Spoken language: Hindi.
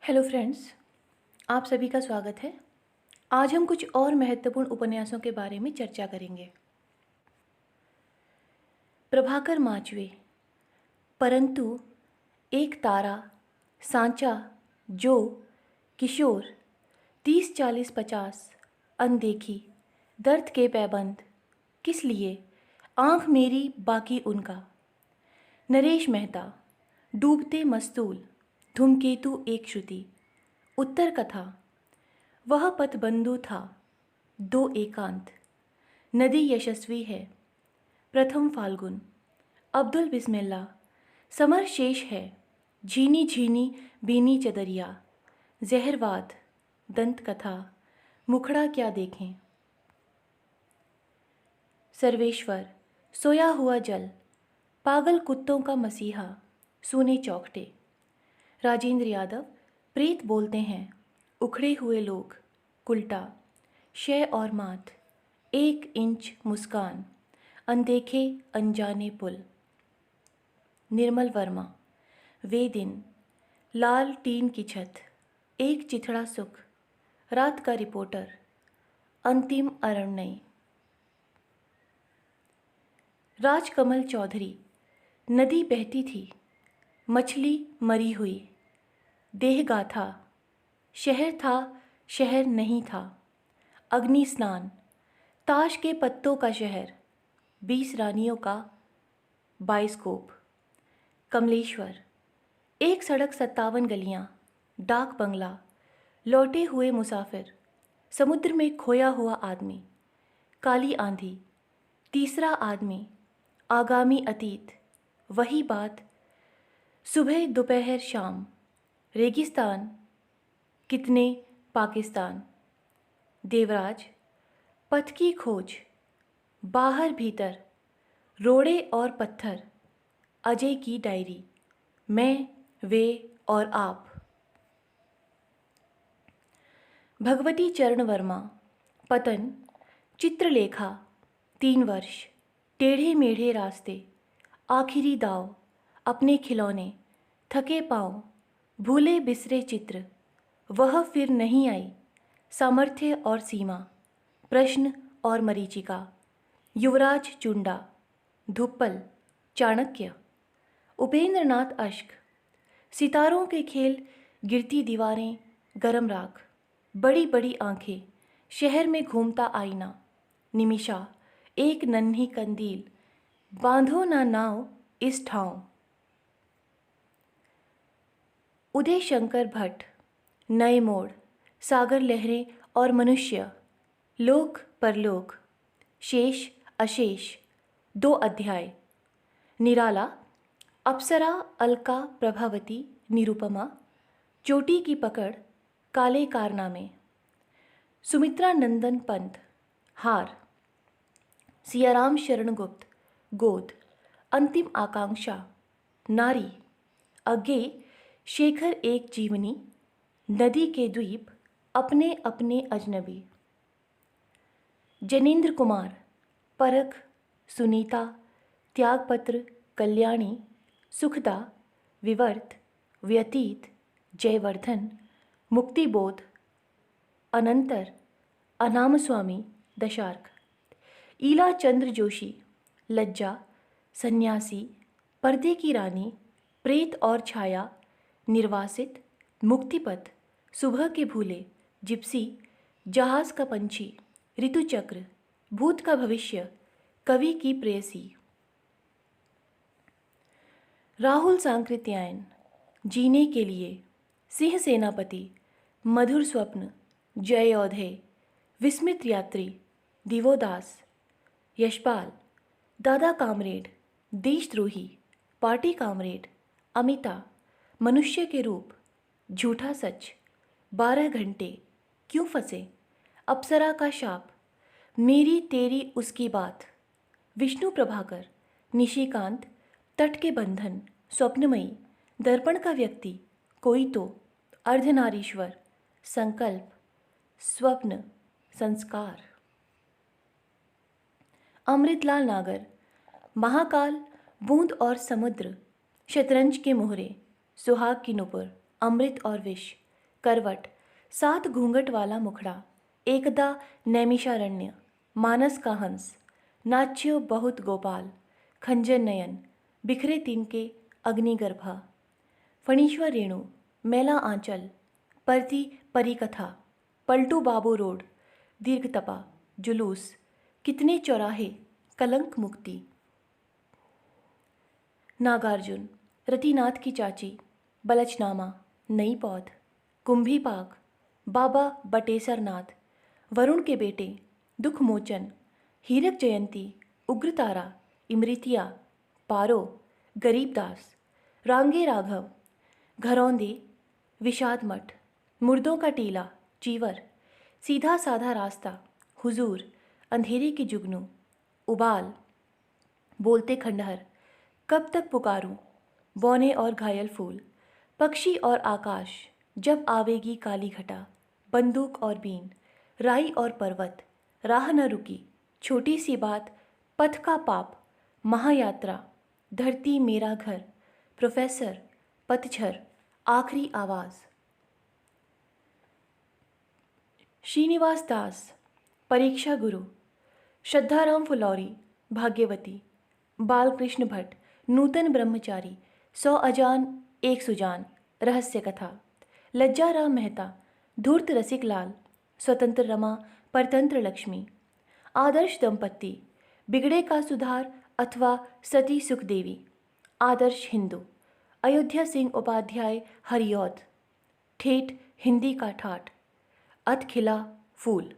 हेलो फ्रेंड्स, आप सभी का स्वागत है। आज हम कुछ और महत्वपूर्ण उपन्यासों के बारे में चर्चा करेंगे। प्रभाकर माचवे, परंतु, एक तारा, सांचा, जो, किशोर, 30 40 50, अनदेखी, दर्द के पैबंद, किस लिए, आँख मेरी बाकी उनका, नरेश मेहता, डूबते मस्तूल, धूमकेतु एक श्रुति, उत्तर कथा, वह पथबंधु था, दो एकांत, नदी यशस्वी है, प्रथम फाल्गुन, अब्दुल बिस्मिल्लाह, समर शेष है, झीनी झीनी बीनी चदरिया, जहरवाद, दंत कथा, मुखड़ा क्या देखें, सर्वेश्वर, सोया हुआ जल, पागल कुत्तों का मसीहा, सूने चौखटे, राजेंद्र यादव, प्रेत बोलते हैं, उखड़े हुए लोग, कुल्टा, शय और मात, 1 इंच मुस्कान, अनदेखे अनजाने पुल, निर्मल वर्मा, वे दिन, लाल टीन की छत, एक चिथड़ा सुख, रात का रिपोर्टर, अंतिम अरण्यई, राजकमल चौधरी, नदी बहती थी, मछली मरी हुई, देह गाथा, शहर था, शहर नहीं था, अग्नि स्नान, ताश के पत्तों का शहर, 20 रानियों का बाइस्कोप, कमलेश्वर, एक सड़क 57 गलियां, डाक बंगला, लौटे हुए मुसाफिर, समुद्र में खोया हुआ आदमी, काली आंधी, तीसरा आदमी, आगामी अतीत, वही बात, सुबह दोपहर शाम, रेगिस्तान, कितने पाकिस्तान, देवराज, पथ की खोज, बाहर भीतर, रोड़े और पत्थर, अजय की डायरी, मैं, वे और आप, भगवती चरण वर्मा, पतन, चित्रलेखा, 3 वर्ष, टेढ़े मेढ़े रास्ते, आखिरी दाव, अपने खिलौने, थके पांव, भूले बिसरे चित्र, वह फिर नहीं आई, सामर्थ्य और सीमा, प्रश्न और मरीचिका, युवराज चुंडा, धुप्पल, चाणक्य, उपेंद्र नाथ अश्क, सितारों के खेल, गिरती दीवारें, गरम राख, बड़ी बड़ी आंखें, शहर में घूमता आईना, निमिषा, एक नन्ही कंदील, बांधो ना नाव इस ठाव, उदय शंकर भट्ट, नए मोड़, सागर लहरें और मनुष्य, लोक परलोक, शेष अशेष, 2 अध्याय, निराला, अप्सरा, अलका, प्रभावती, निरुपमा, चोटी की पकड़, काले कारनामे, सुमित्रा नंदन पंत, हार, सियाराम शरण गुप्त, गोद, अंतिम आकांक्षा, नारी, अज्ञे, शेखर एक जीवनी, नदी के द्वीप, अपने अपने अजनबी, जनेंद्र कुमार, परख, सुनीता, त्यागपत्र, कल्याणी, सुखदा, विवर्त, व्यतीत, जयवर्धन, मुक्तिबोध, अनंतर, अनामस्वामी, दशार्क, ईला चंद्र जोशी, लज्जा, सन्यासी, पर्दे की रानी, प्रेत और छाया, निर्वासित, मुक्तिपथ, सुबह के भूले, जिप्सी, जहाज का पंछी, ऋतुचक्र, भूत का भविष्य, कवि की प्रेयसी, राहुल सांकृत्यायन, जीने के लिए, सिंह सेनापति, मधुर स्वप्न, जय औधे, विस्मित यात्री, दिवोदास, यशपाल, दादा कामरेड, देशद्रोही, पार्टी कामरेड, अमिता, मनुष्य के रूप, झूठा सच, 12 घंटे, क्यों फंसे, अप्सरा का शाप, मेरी तेरी उसकी बात, विष्णु प्रभाकर, निशिकांत, तट के बंधन, स्वप्नमयी, दर्पण का व्यक्ति, कोई तो, अर्धनारीश्वर, संकल्प, स्वप्न, संस्कार, अमृतलाल नागर, महाकाल, बूंद और समुद्र, शतरंज के मोहरे, सुहाग की नुपुर, अमृत और विष, करवट, 7 घूंघट वाला मुखड़ा, एकदा नैमिषारण्य, मानस का हंस, नाच्यो बहुत गोपाल, खंजर नयन, बिखरे तिनके अग्निगर्भा, फणीश्वर रेणु, मैला आंचल, परती परिकथा, पलटू बाबू रोड, दीर्घतपा, जुलूस, कितने चौराहे, कलंक मुक्ति, नागार्जुन, रतिनाथ की चाची, बलचनामा, नई पौध, कुंभी पाक, बाबा बटेसर नाथ, वरुण के बेटे, दुख मोचन, हीरक जयंती, उग्रतारा, इमृतिया, पारो, गरीबदास, रांगे राघव, घरौंदे, विषाद मठ, मुर्दों का टीला, चीवर, सीधा साधा रास्ता, हुजूर, अंधेरे की जुगनू, उबाल, बोलते खंडहर, कब तक पुकारूं, बौने और घायल फूल, पक्षी और आकाश, जब आवेगी काली घटा, बंदूक और बीन, राई और पर्वत, राह न रुकी, छोटी सी बात, पथ का पाप, महायात्रा, धरती मेरा घर, प्रोफेसर, पतझर, आखिरी आवाज़। श्रीनिवास दास, परीक्षा गुरु, श्रद्धाराम फुलौरी, भाग्यवती, बालकृष्ण भट्ट, नूतन ब्रह्मचारी, 100 अजान एक सुजान, रहस्य कथा, लज्जाराम मेहता, धूर्त रसिक लाल, स्वतंत्र रमा, परतंत्र लक्ष्मी, आदर्श दंपत्ति, बिगड़े का सुधार अथवा सती सुखदेवी, आदर्श हिंदू, अयोध्या सिंह उपाध्याय हरियौध, ठेठ हिंदी का ठाठ, अध खिला फूल।